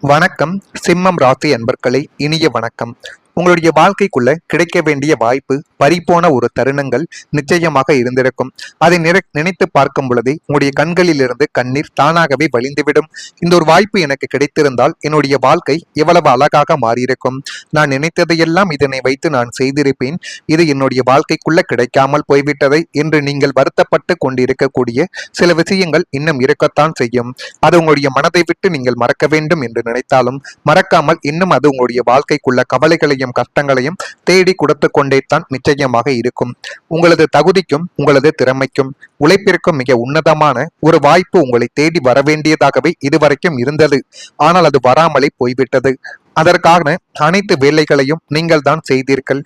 வணக்கம். சிம்மம் ராசி அன்பர்களே, இனிய வணக்கம். உங்களுடைய வாழ்க்கைக்குள்ள கிடைக்க வேண்டிய வாய்ப்பு பறிபோன ஒரு தருணங்கள் நிச்சயமாக இருந்திருக்கும். அதை நினைத்து பார்க்கும் பொழுதே உங்களுடைய கண்களில் இருந்து கண்ணீர் தானாகவே வழிந்துவிடும். இந்த ஒரு வாய்ப்பு எனக்கு கிடைத்திருந்தால் என்னுடைய வாழ்க்கை எவ்வளவு அழகாக மாறியிருக்கும். நான் நினைத்ததையெல்லாம் இதனை வைத்து நான் செய்திருப்பேன். இது என்னுடைய வாழ்க்கைக்குள்ள கிடைக்காமல் போய்விட்டதை என்று நீங்கள் வருத்தப்பட்டு கொண்டிருக்கக்கூடிய சில விஷயங்கள் இன்னும் இருக்கத்தான் செய்யும். அது உங்களுடைய மனதை விட்டு நீங்கள் மறக்க வேண்டும் என்று நினைத்தாலும் மறக்காமல் இன்னும் அது உங்களுடைய வாழ்க்கைக்குள்ள கவலைகளையும் கஷ்டங்களையும் தேடி கொடுத்து கொண்டே தான் நிச்சயமாக இருக்கும். உங்களது தகுதிக்கும் உங்களது திறமைக்கும் உழைப்பிற்கும் மிக உன்னதமான ஒரு வாய்ப்பு உங்களை தேடி வர வேண்டியதாகவே இதுவரைக்கும் இருந்தது. ஆனால் அது வராமலே போய்விட்டது. அதற்கான அனைத்து வேலைகளையும் நீங்கள் தான் செய்தீர்கள்.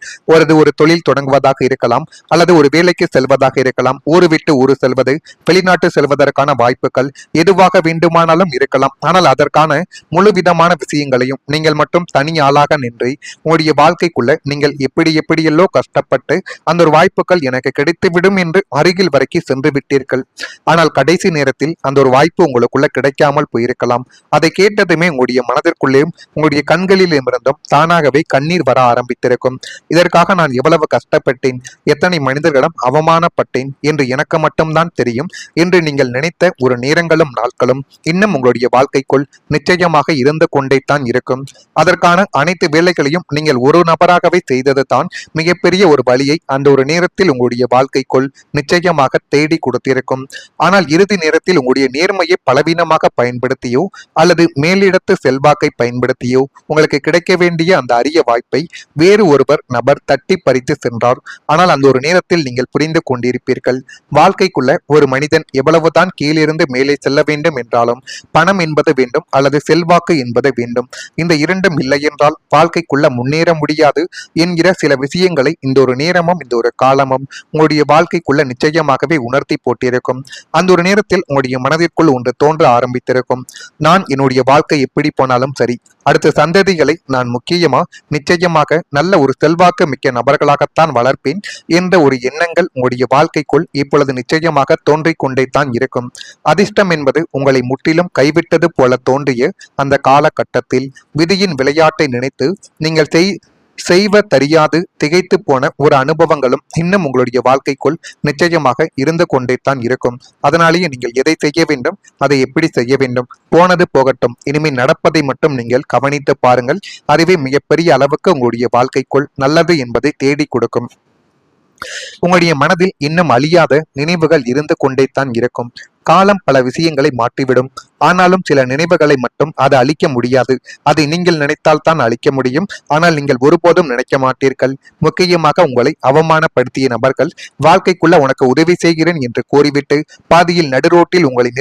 ஒரு தொழில் தொடங்குவதாக இருக்கலாம், அல்லது ஒரு வேலைக்கு செல்வதாக இருக்கலாம், ஊரு விட்டு ஊரு செல்வது, வெளிநாட்டு செல்வதற்கான வாய்ப்புகள் எதுவாக வேண்டுமானாலும் இருக்கலாம். ஆனால் அதற்கான முழு விதமான விஷயங்களையும் நீங்கள் மட்டும் தனி ஆளாக நின்று உங்களுடைய வாழ்க்கைக்குள்ள நீங்கள் எப்படியெல்லோ கஷ்டப்பட்டு அந்த ஒரு வாய்ப்புகள் எனக்கு கிடைத்துவிடும் என்று அருகில் வரைக்கும் சென்று விட்டீர்கள். ஆனால் கடைசி நேரத்தில் அந்த ஒரு வாய்ப்பு உங்களுக்குள்ள கிடைக்காமல் போயிருக்கலாம். அதை கேட்டதுமே உங்களுடைய மனதிற்குள்ளேயும் உங்களுடைய கண்களில் இருந்தும் தானாகவே கண்ணீர் வர ஆரம்பித்திருக்கும். இதற்காக நான் எவ்வளவு கஷ்டப்பட்டேன், எத்தனை மனிதர்களிடம் அவமானப்பட்டேன் என்று எனக்கு மட்டும்தான் தெரியும் என்று நீங்கள் நினைத்த ஒரு நேரங்களும் நாட்களும் இன்னும் உங்களுடைய வாழ்க்கைக்குள் நிச்சயமாக இருந்து கொண்டே தான் இருக்கும். அதற்கான அனைத்து வேலைகளையும் நீங்கள் ஒரு நபராகவே செய்தது தான் மிகப்பெரிய ஒரு வழியை அந்த ஒரு நேரத்தில் உங்களுடைய வாழ்க்கைக்குள் நிச்சயமாக தேடி கொடுத்திருக்கும். ஆனால் இறுதி நேரத்தில் உங்களுடைய நேர்மையை பலவீனமாக பயன்படுத்தியோ அல்லது மேலிடத்து செல்வாக்கை பயன்படுத்தியோ உங்களுக்கு கிடைக்க வேண்டிய அந்த அரிய வாய்ப்பை வேறு ஒருவர் நபர் தட்டி பறித்து சென்றார். ஆனால் அந்த ஒரு நேரத்தில் நீங்கள் புரிந்து கொண்டிருப்பீர்கள், வாழ்க்கைக்குள்ள ஒரு மனிதன் எவ்வளவுதான் கீழிருந்து மேலே செல்ல வேண்டும் என்றாலும் பணம் என்பது வேண்டும் அல்லது செல்வாக்கு என்பது வேண்டும். இந்த இரண்டும் இல்லை என்றால் வாழ்க்கைக்குள்ள முன்னேற முடியாது என்கிற சில விஷயங்களை இந்த ஒரு நேரமும் இந்த ஒரு காலமும் உங்களுடைய வாழ்க்கைக்குள்ள நிச்சயமாகவே உணர்த்தி போட்டிருக்கும். அந்த ஒரு நேரத்தில் உங்களுடைய மனதிற்குள் ஒன்று தோன்ற ஆரம்பித்திருக்கும், நான் என்னுடைய வாழ்க்கை எப்படி போனாலும் சரி, அடுத்த சந்ததிகளை நான் நிச்சயமாக நல்ல ஒரு செல்வாக்கு மிக்க நபர்களாகத்தான் வளர்ப்பேன் என்ற ஒரு எண்ணங்கள் உங்களுடைய வாழ்க்கைக்குள் இப்பொழுது நிச்சயமாக தோன்றிக் கொண்டே தான் இருக்கும். அதிர்ஷ்டம் என்பது உங்களை முற்றிலும் கைவிட்டது போல தோன்றிய அந்த காலகட்டத்தில் விதியின் விளையாட்டை நினைத்து நீங்கள் செய்வ தெரியாது திகைத்து போன ஒரு அனுபவங்களும் இன்னும் உங்களுடைய வாழ்க்கைக்குள் நிச்சயமாக இருந்து கொண்டே தான் இருக்கும். அதனாலேயே நீங்கள் எதை செய்ய வேண்டும், அதை எப்படி செய்ய வேண்டும், போனது போகட்டும், இனிமேல் நடப்பதை மட்டும் நீங்கள் கவனித்து பாருங்கள். அதுவே மிகப்பெரிய அளவுக்கு உங்களுடைய வாழ்க்கைக்குள் நல்லது என்பதை தேடி கொடுக்கும். உங்களுடைய மனதில் இன்னும் அழியாத நினைவுகள் இருந்து கொண்டே தான் இருக்கும். காலம் பல விஷயங்களை மாற்றிவிடும். ஆனாலும் சில நினைவுகளை மட்டும் அது அழிக்க முடியாது. அதை நீங்கள் நினைத்தால் தான் அழிக்க முடியும். ஆனால் நீங்கள் ஒருபோதும் நினைக்க மாட்டீர்கள். முக்கியமாக உங்களை அவமானப்படுத்திய நபர்கள் வாழ்க்கைக்குள்ள உனக்கு உதவி செய்கிறேன் என்று கூறிவிட்டு பாதியில் நடுரோட்டில் உங்களை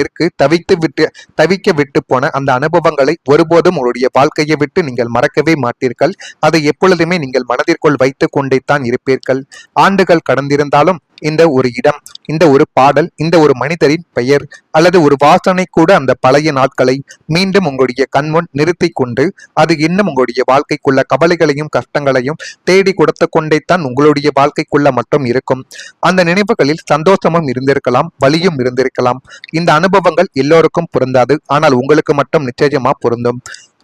தவிக்க விட்டு போன அந்த அனுபவங்களை ஒருபோதும் உங்களுடைய வாழ்க்கையை விட்டு நீங்கள் மறக்கவே மாட்டீர்கள். அதை எப்பொழுதுமே நீங்கள் மனதிற்குள் வைத்துக் கொண்டே தான் இருப்பீர்கள். ஆண்டுகள் கடந்திருந்தாலும் இந்த ஒரு இடம், இந்த ஒரு பாடல், இந்த ஒரு மனிதரின் பெயர் அல்லது ஒரு வாசனை கூட அந்த பழைய நாட்களை மீண்டும் உங்களுடைய கண்முன் நிறுத்தி கொண்டு அது இன்னும் உங்களுடைய வாழ்க்கைக்குள்ள கவலைகளையும் கஷ்டங்களையும் தேடி கொடுத்து கொண்டே தான் உங்களுடைய வாழ்க்கைக்குள்ள மட்டும் இருக்கும். அந்த நினைவுகளில் சந்தோஷமும் இருந்திருக்கலாம், வலியும் இருந்திருக்கலாம். இந்த அனுபவங்கள் எல்லோருக்கும் பொருந்தாது, ஆனால் உங்களுக்கு மட்டும் நிச்சயமா பொருந்தும்.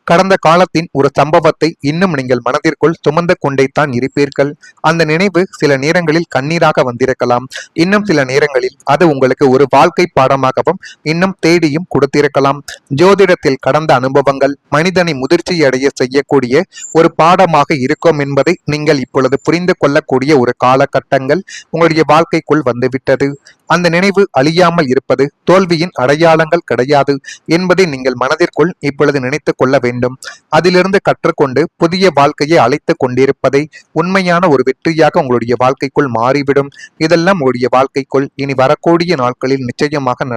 கடந்த காலத்தின் ஒரு சம்பவத்தை இன்னும் நீங்கள் மனதிற்குள் சுமந்து கொண்டே தான் இருப்பீர்கள். அந்த நினைவு சில நேரங்களில் கண்ணீராக வந்திருக்கலாம், இன்னும் சில நேரங்களில் அது உங்களுக்கு ஒரு வாழ்க்கை பாடமாகவும் இன்னும் தேடியும் கொடுத்திருக்கலாம். ஜோதிடத்தில் கடந்த அனுபவங்கள் மனிதனை முதிர்ச்சி அடைய செய்யக்கூடிய ஒரு பாடமாக இருக்கும் என்பதை நீங்கள் இப்பொழுது புரிந்து கொள்ளக்கூடிய ஒரு காலகட்டங்கள் உங்களுடைய வாழ்க்கைக்குள் வந்துவிட்டது. அந்த நினைவு அழியாமல் இருப்பது தோல்வியின் அடையாளங்கள் கிடையாது என்பதை நீங்கள் மனதிற்குள் இப்பொழுது நினைத்துக் கொள்ள வேண்டும். அதிலிருந்து கற்றுக்கொண்டு புதிய வாழ்க்கையை அழைத்து கொண்டிருப்பதை உண்மையான ஒரு வெற்றியாக உங்களுடைய வாழ்க்கைக்குள் மாறிவிடும். இதெல்லாம் உங்களுடைய வாழ்க்கைக்குள் இனி வரக்கூடிய நாட்களில் நிச்சயமாக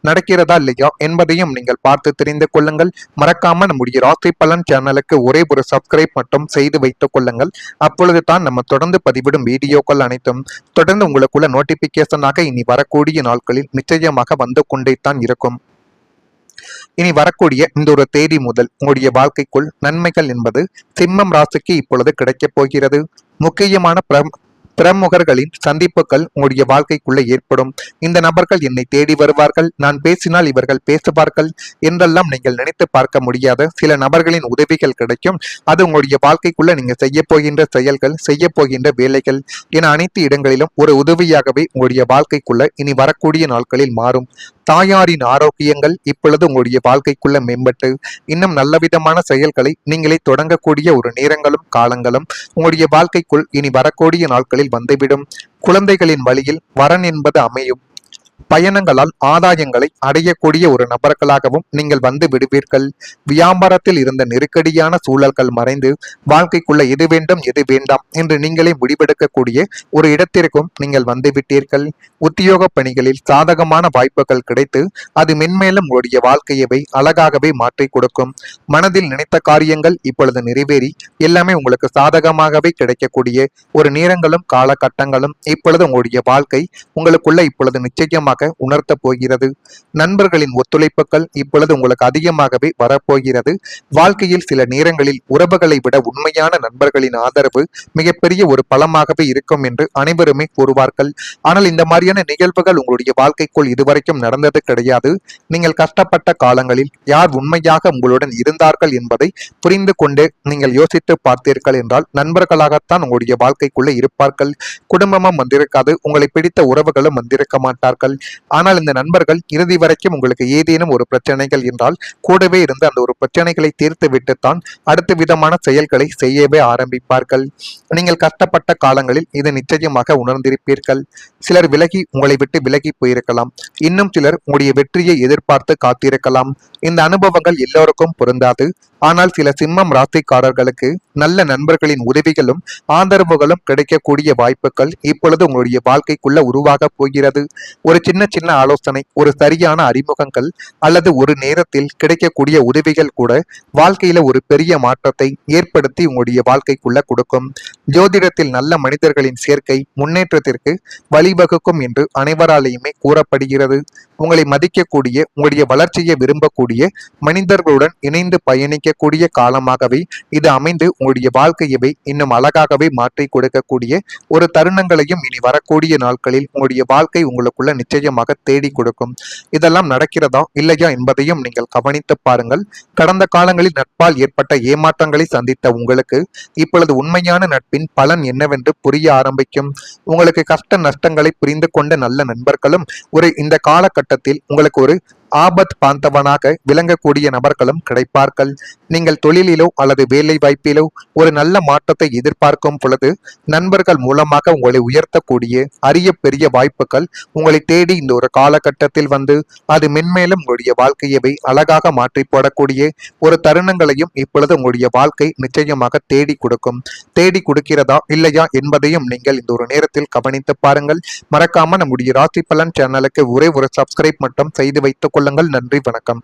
நடக்கிறதா இல்லையா என்பதையும் நீங்கள் பார்த்து தெரிந்து கொள்ளுங்கள். மறக்காம நம்முடைய ராசி பலன் சேனலுக்கு ஒரே ஒரு சப்ஸ்கிரைப் மட்டும் செய்து வைத்துக் கொள்ளுங்கள். அப்பொழுது தான் நம்ம தொடர்ந்து பதிவிடும் வீடியோக்கள் அனைத்தும் தொடர்ந்து உங்களுக்குள்ள நோட்டிபிகேஷனாக இனி வரக்கூடிய நாட்களில் நிச்சயமாக வந்து கொண்டே தான் இருக்கும். இனி வரக்கூடிய இந்த ஒரு தேதி முதல் உங்களுடைய வாழ்க்கைக்குள் நன்மைகள் என்பது சிம்மம் ராசிக்கு இப்பொழுது கிடைக்கப் போகிறது. முக்கியமான பிரமுகர்களின் சந்திப்புகள் உங்களுடைய வாழ்க்கைக்குள்ள ஏற்படும். இந்த நபர்கள் என்னை தேடி வருவார்கள், நான் பேசினால் இவர்கள் பேசுவார்கள் என்றெல்லாம் நீங்கள் நினைத்து பார்க்க முடியாத சில நபர்களின் உதவிகள் கிடைக்கும். அது உங்களுடைய வாழ்க்கைக்குள்ள நீங்க செய்ய போகின்ற செயல்கள், செய்ய போகின்ற வேலைகள் என அனைத்து இடங்களிலும் ஒரு உதவியாகவே உங்களுடைய வாழ்க்கைக்குள்ள இனி வரக்கூடிய நாட்களில் மாறும். தாயாரின் ஆரோக்கியங்கள் இப்பொழுது உங்களுடைய வாழ்க்கைக்குள்ள மேம்பட்டு இன்னும் நல்லவிதமான செயல்களை நீங்களே தொடங்கக்கூடிய ஒரு நேரங்களும் காலங்களும் உங்களுடைய வாழ்க்கைக்குள் இனி வரக்கூடிய நாட்களில் வந்துவிடும். குழந்தைகளின் வழியில் வரன் என்பது அமையும். பயணங்களால் ஆதாயங்களை அடையக்கூடிய ஒரு நபர்களாகவும் நீங்கள் வந்து விடுவீர்கள். வியாபாரத்தில் இருந்த நெருக்கடியான சூழல்கள் மறைந்து வாழ்க்கைக்குள்ள எது வேண்டும் எது வேண்டாம் என்று நீங்களே முடிவெடுக்கக்கூடிய ஒரு இடத்திற்கும் நீங்கள் வந்துவிட்டீர்கள். உத்தியோக பணிகளில் சாதகமான வாய்ப்புகள் கிடைத்து அது மென்மேலும் உங்களுடைய வாழ்க்கையவை அழகாகவே மாற்றி கொடுக்கும். மனதில் நினைத்த காரியங்கள் இப்பொழுது நிறைவேறி எல்லாமே உங்களுக்கு சாதகமாகவே கிடைக்கக்கூடிய ஒரு நேரங்களும் காலகட்டங்களும் இப்பொழுது உங்களுடைய வாழ்க்கை உங்களுக்குள்ள இப்பொழுது நிச்சயமாக உணர்த்த போகிறது. நண்பர்களின் ஒத்துழைப்புகள் இப்பொழுது உங்களுக்கு அதிகமாகவே வரப்போகிறது. வாழ்க்கையில் சில நேரங்களில் உறவுகளை விட உண்மையான நண்பர்களின் ஆதரவு மிகப்பெரிய ஒரு பலமாகவே இருக்கும் என்று அனைவருமே கூறுவார்கள். ஆனால் இந்த மாதிரியான நிகழ்வுகள் உங்களுடைய வாழ்க்கைக்குள் இதுவரைக்கும் நடந்தது கிடையாது. நீங்கள் கஷ்டப்பட்ட காலங்களில் யார் உண்மையாக உங்களுடன் இருந்தார்கள் என்பதை புரிந்து கொண்டு நீங்கள் யோசித்து பார்த்தீர்கள் என்றால் நண்பர்களாகத்தான் உங்களுடைய வாழ்க்கைக்குள்ள இருப்பார்கள். குடும்பமும் வந்திருக்காது, உங்களை பிடித்த உறவுகளும் வந்திருக்க மாட்டார்கள். ஆனால் இந்த நண்பர்கள் இறுதி வரைக்கும் உங்களுக்கு ஏதேனும் ஒரு பிரச்சனைகள் என்றால் கூடவே இருந்து அந்த ஒரு பிரச்சனைகளை தீர்த்து விட்டுத்தான் அடுத்த விதமான செயல்களை செய்யவே ஆரம்பிப்பார்கள். நீங்கள் கஷ்டப்பட்ட காலங்களில் இதை நிச்சயமாக உணர்ந்திருப்பீர்கள். சிலர் உங்களை விட்டு விலகி போயிருக்கலாம். இன்னும் சிலர் உங்களுடைய வெற்றியை எதிர்பார்த்து காத்திருக்கலாம். இந்த அனுபவங்கள் எல்லோருக்கும் பொருந்தாது. ஆனால் சில சிம்மம் ராசிக்காரர்களுக்கு நல்ல நண்பர்களின் உதவிகளும் ஆதரவுகளும் கிடைக்கக்கூடிய வாய்ப்புகள் இப்பொழுது உங்களுடைய வாழ்க்கைக்குள்ள உருவாக போகிறது. ஒரு சின்ன சின்ன ஆலோசனை, ஒரு சரியான அறிமுகங்கள் அல்லது ஒரு நேரத்தில் கிடைக்கக்கூடிய உதவிகள் கூட வாழ்க்கையில ஒரு பெரிய மாற்றத்தை ஏற்படுத்தி உங்களுடைய வாழ்க்கைக்குள்ள கொடுக்கும். ஜோதிடத்தில் நல்ல மனிதர்களின் சேர்க்கை முன்னேற்றத்திற்கு வழிவகுக்கும் என்று அனைவராலேயுமே கூறப்படுகிறது. உங்களை மதிக்கக்கூடிய, உங்களுடைய வளர்ச்சியை விரும்பக்கூடிய மனிதர்களுடன் இணைந்து பயணிக்கக்கூடிய காலமாகவே இது அமைந்து உங்களுடைய வாழ்க்கையவை இன்னும் அழகாகவே மாற்றி கொடுக்கக்கூடிய ஒரு தருணங்களையும் இனி வரக்கூடிய நாட்களில் உங்களுடைய வாழ்க்கை உங்களுக்குள்ள நிச்சயமாக தேடி கொடுக்கும். இதெல்லாம் நடக்கிறதா இல்லையா என்பதையும் நீங்கள் கவனித்து பாருங்கள். கடந்த காலங்களில் நட்பால் ஏற்பட்ட ஏமாற்றங்களை சந்தித்த உங்களுக்கு இப்பொழுது உண்மையான நட்பின் பலன் என்னவென்று புரிய ஆரம்பிக்கும். உங்களுக்கு கஷ்ட நஷ்டங்களை புரிந்து கொண்ட நல்ல நண்பர்களும் இந்த காலகட்டத்தில் உங்களுக்கு ஒரு ஆபத் பாந்தவனாக விளங்கக்கூடிய நபர்களும் கிடைப்பார்கள். நீங்கள் தொழிலிலோ அல்லது வேலை வாய்ப்பிலோ ஒரு நல்ல மாற்றத்தை எதிர்பார்க்கும் பொழுது நண்பர்கள் மூலமாக உங்களை உயர்த்தக்கூடிய அரிய பெரிய வாய்ப்புகள் உங்களை தேடி இந்த ஒரு காலகட்டத்தில் வந்து அது மென்மேலும் உங்களுடைய வாழ்க்கையவை அழகாக மாற்றி போடக்கூடிய ஒரு தருணங்களையும் இப்பொழுது உங்களுடைய வாழ்க்கை நிச்சயமாக தேடி கொடுக்கும். தேடி கொடுக்கிறதா இல்லையா என்பதையும் நீங்கள் இந்த ஒரு நேரத்தில் கவனித்து பாருங்கள். மறக்காம நம்முடைய ராசி பலன் சேனலுக்கு ஒரே ஒரு சப்ஸ்கிரைப் மட்டும் செய்து வைத்துக் கொள்ளுங்கள். நன்றி, வணக்கம்.